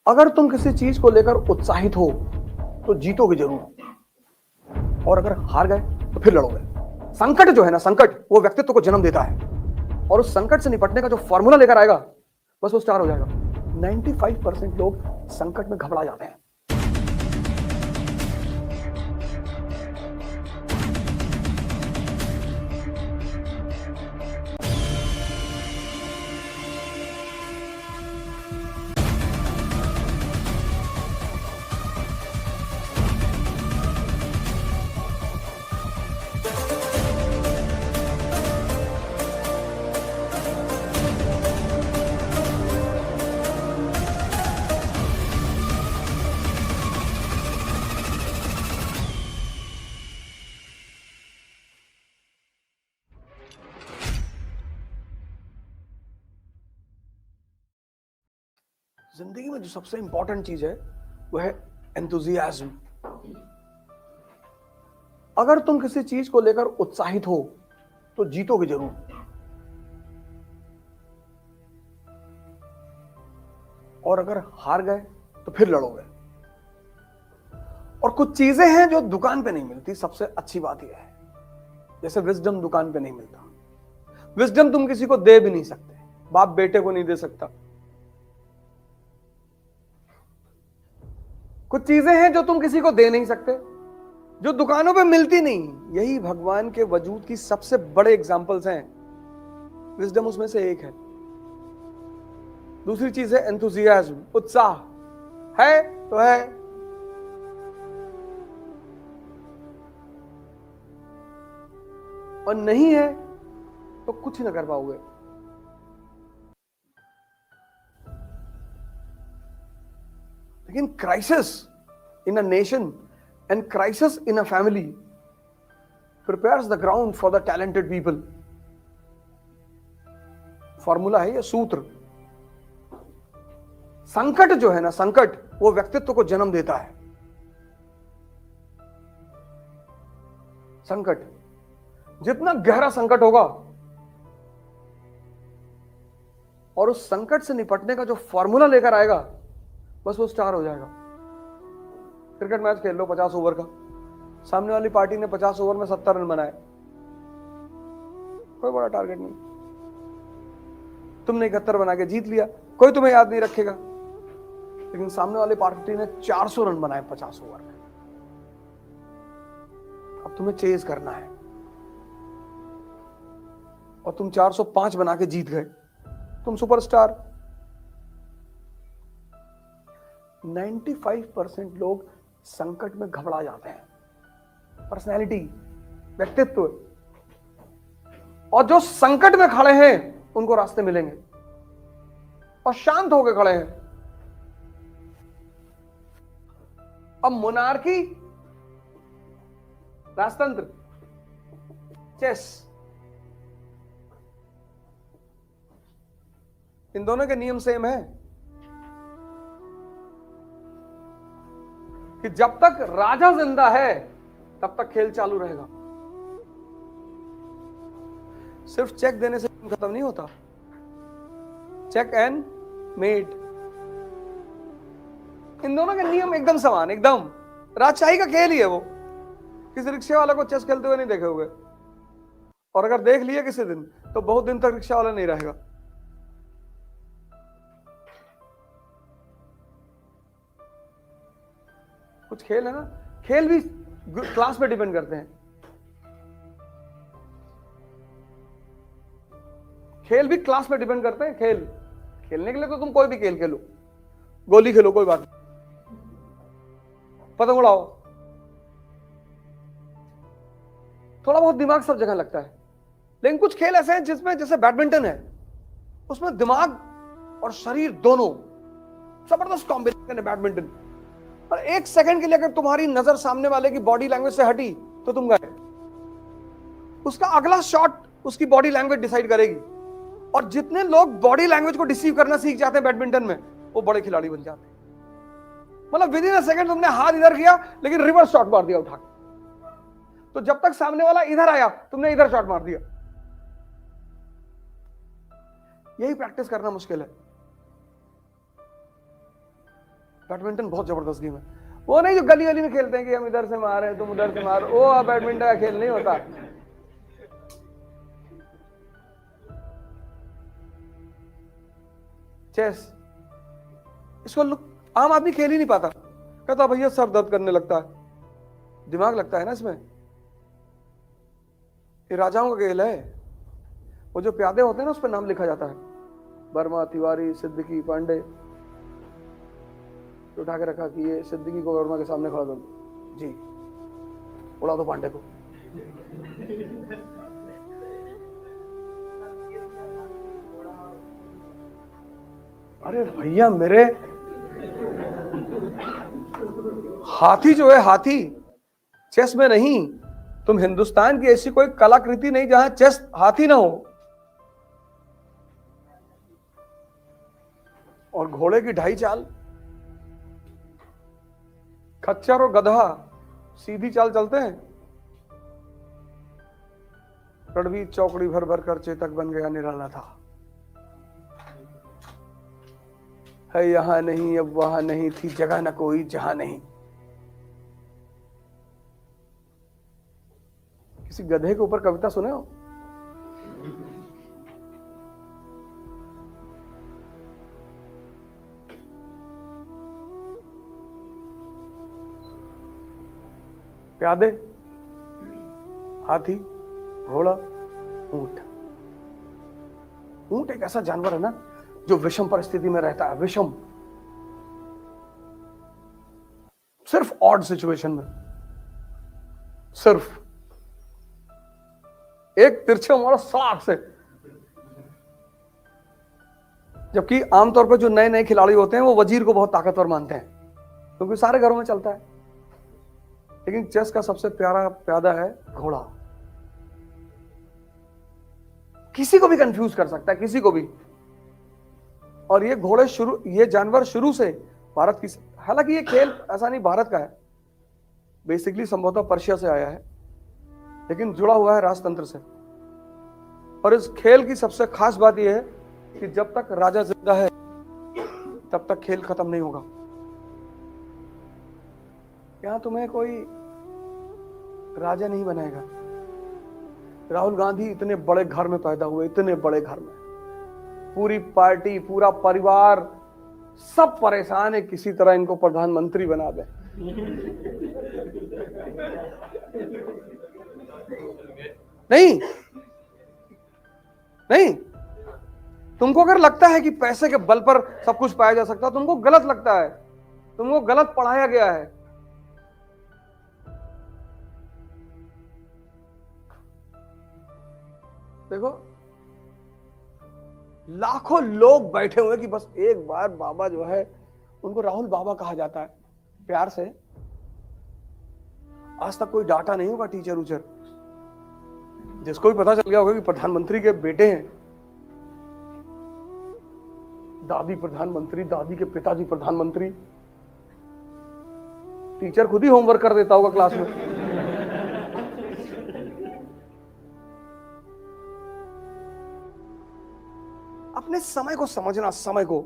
अगर तुम किसी चीज को लेकर उत्साहित हो तो जीतोगे जरूर, और अगर हार गए तो फिर लड़ोगे। संकट जो है ना, संकट वो व्यक्तित्व को जन्म देता है, और उस संकट से निपटने का जो फॉर्मूला लेकर आएगा बस वो स्टार हो जाएगा। 95% लोग संकट में घबरा जाते हैं। जिंदगी में जो सबसे इंपॉर्टेंट चीज है वह है एंथुजियाज्म। अगर तुम किसी चीज को लेकर उत्साहित हो तो जीतोगे जरूर, और अगर हार गए तो फिर लड़ोगे। और कुछ चीजें हैं जो दुकान पे नहीं मिलती, सबसे अच्छी बात यह है। जैसे विजडम दुकान पे नहीं मिलता। विजडम तुम किसी को दे भी नहीं सकते, बाप बेटे को नहीं दे सकता। कुछ चीजें हैं जो तुम किसी को दे नहीं सकते, जो दुकानों पे मिलती नहीं। यही भगवान के वजूद की सबसे बड़े एग्जाम्पल्स हैं। विजडम उसमें से एक है। दूसरी चीज है एंथुजियाज्म, उत्साह। है तो है, और नहीं है तो कुछ ना कर पाओगे। लेकिन crisis in a nation and crisis in a family prepares the ground for the talented people. Formula है, यह सूत्र। संकट जो है ना, संकट वो व्यक्तित्व को जन्म देता है। संकट, जितना गहरा संकट होगा और उस संकट से निपटने का जो फॉर्मूला लेकर आएगा बस वो स्टार हो जाएगा। क्रिकेट मैच खेल लो 50 ओवर का, सामने वाली पार्टी ने 50 ओवर में 70 रन बनाए, कोई बड़ा टारगेट नहीं। तुमने 71 बना के जीत लिया, कोई तुम्हें याद नहीं रखेगा। लेकिन सामने वाली पार्टी ने 400 रन बनाए 50 ओवर में। अब तुम्हें चेज करना है, और तुम 405 बना के जीत गए, तुम सुपरस्टार। 95% लोग संकट में घबरा जाते हैं। पर्सनैलिटी, व्यक्तित्व। और जो संकट में खड़े हैं उनको रास्ते मिलेंगे, और शांत होकर खड़े हैं। अब मोनार्की, राजतंत्र, चेस, इन दोनों के नियम सेम है कि जब तक राजा जिंदा है तब तक खेल चालू रहेगा। सिर्फ चेक देने से खत्म नहीं होता। चेक एंड मेट, इन दोनों के नियम एकदम समान, एकदम राजशाही का खेल ही है वो। किसी रिक्शे वाला को चेस खेलते हुए नहीं देखे होंगे, और अगर देख लिया किसी दिन तो बहुत दिन तक रिक्शा वाला नहीं रहेगा। कुछ खेल है ना, खेल भी क्लास पे डिपेंड करते हैं। खेल भी क्लास पे डिपेंड करते हैं। खेल खेलने के लिए तो तुम कोई भी खेल खेलो, गोली खेलो, कोई बात नहीं, पतंग उड़ाओ, थोड़ा बहुत दिमाग सब जगह लगता है। लेकिन कुछ खेल ऐसे हैं जिसमें, जैसे बैडमिंटन है, उसमें दिमाग और शरीर दोनों जबरदस्त कॉम्बिनेशन है बैडमिंटन। और एक सेकंड के लिए अगर तुम्हारी नजर सामने वाले की बॉडी लैंग्वेज से हटी तो तुम गए। उसका अगला शॉट उसकी बॉडी लैंग्वेज डिसाइड करेगी। और जितने लोग बॉडी लैंग्वेज को डिसीव करना सीख जाते हैं बैडमिंटन में, वो बड़े खिलाड़ी बन जाते हैं। मतलब विद इन अ सेकंड तुमने हाथ इधर किया लेकिन रिवर्स शॉट मार दिया उठा के, तो जब तक सामने वाला इधर आया तुमने इधर शॉट मार दिया। यही प्रैक्टिस करना मुश्किल है। बैडमिंटन बहुत जबरदस्त गेम है। वो नहीं जो गली गली में खेलते हैं कि हम इधर से मार रहे हैं तुम उधर से मार, वो बैडमिंटन का खेल नहीं होता। चेस, इसको आम आदमी खेल ही नहीं पाता, कहता भैया सर दर्द करने लगता है, दिमाग लगता है ना इसमें। ये राजाओं का खेल है। वो जो प्यादे होते हैं ना उस पर नाम लिखा जाता है, वर्मा, तिवारी, सिद्दीकी, पांडे, उठा के रखा कि ये सिद्दीकी को वर्मा के सामने खड़ा कर दो जी, उड़ा दो पांडे को। अरे भैया मेरे, हाथी जो है, हाथी चेस में नहीं। तुम हिंदुस्तान की ऐसी कोई कलाकृति नहीं जहां चेस हाथी ना हो। और घोड़े की ढाई चाल, खच्चर और गधा सीधी चाल चलते हैं। रणवीर चौकड़ी भर भर कर चेतक बन गया निराला था, है यहां नहीं अब वहां नहीं, थी जगह न कोई जहां नहीं। किसी गधे के ऊपर कविता सुने हो? प्यादे, हाथी, घोड़ा, ऊंट। ऊंट एक ऐसा जानवर है ना जो विषम परिस्थिति में रहता है, विषम, सिर्फ ऑड सिचुएशन में, सिर्फ एक तिरछे मोड़ साफ से। जबकि आमतौर पर जो नए नए खिलाड़ी होते हैं वो वजीर को बहुत ताकतवर मानते हैं, क्योंकि सारे घरों में चलता है। लेकिन चेस का सबसे प्यारा प्यादा है घोड़ा। किसी को भी कंफ्यूज कर सकता है, किसी को भी। और ये घोड़े ये जानवर शुरू से भारत की, हालांकि ये खेल ऐसा नहीं भारत का है, बेसिकली संभवतः पर्शिया से आया है, लेकिन जुड़ा हुआ है राजतंत्र से। और इस खेल की सबसे खास बात यह है कि जब तक राजा जिंदा है तब तक खेल खत्म नहीं होगा। यहां तुम्हें कोई राजा नहीं बनाएगा। राहुल गांधी इतने बड़े घर में पैदा हुए, इतने बड़े घर में, पूरी पार्टी, पूरा परिवार सब परेशान है किसी तरह इनको प्रधानमंत्री बना दे। नहीं नहीं, तुमको अगर लगता है कि पैसे के बल पर सब कुछ पाया जा सकता है, तुमको गलत लगता है, तुमको गलत पढ़ाया गया है। देखो, लाखों लोग बैठे हुए कि बस एक बार बाबा जो है, उनको राहुल बाबा कहा जाता है प्यार से। आज तक कोई डाटा नहीं होगा टीचर उचर, जिसको भी पता चल गया होगा कि प्रधानमंत्री के बेटे हैं, दादी प्रधानमंत्री, दादी के पिताजी प्रधानमंत्री, टीचर खुद ही होमवर्क कर देता होगा क्लास में। अपने समय को समझना, समय को